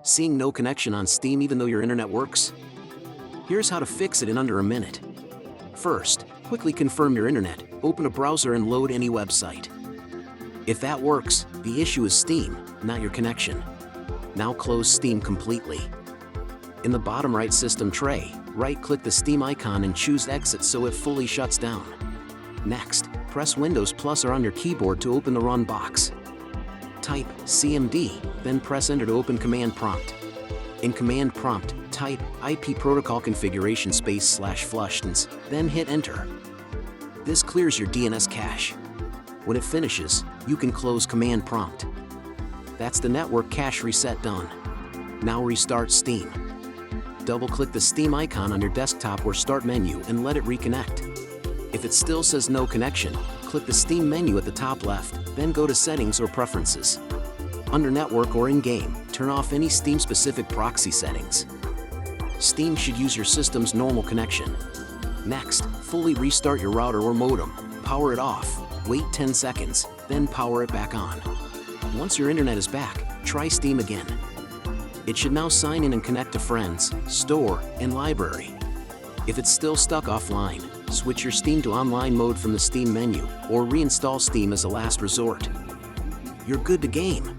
Seeing no connection on Steam even though your internet works? Here's how to fix it in under a minute. First, quickly confirm your internet, open a browser and load any website. If that works, the issue is Steam, not your connection. Now close Steam completely. In the bottom right system tray, right-click the Steam icon and choose Exit so it fully shuts down. Next, press Windows plus or on your keyboard to open the Run box. Type CMD, then press Enter to open Command Prompt. In Command Prompt, type IP protocol configuration /flushtons, then hit Enter. This clears your DNS cache. When it finishes, you can close Command Prompt. That's the network cache reset done. Now restart Steam. Double-click the Steam icon on your desktop or Start menu and let it reconnect. If it still says no connection, click the Steam menu at the top left, then go to Settings or Preferences. Under Network or In-Game, turn off any Steam-specific proxy settings. Steam should use your system's normal connection. Next, fully restart your router or modem, power it off, wait 10 seconds, then power it back on. Once your internet is back, try Steam again. It should now sign in and connect to Friends, Store, and Library. If it's still stuck offline, switch your Steam to online mode from the Steam menu, or reinstall Steam as a last resort. You're good to game.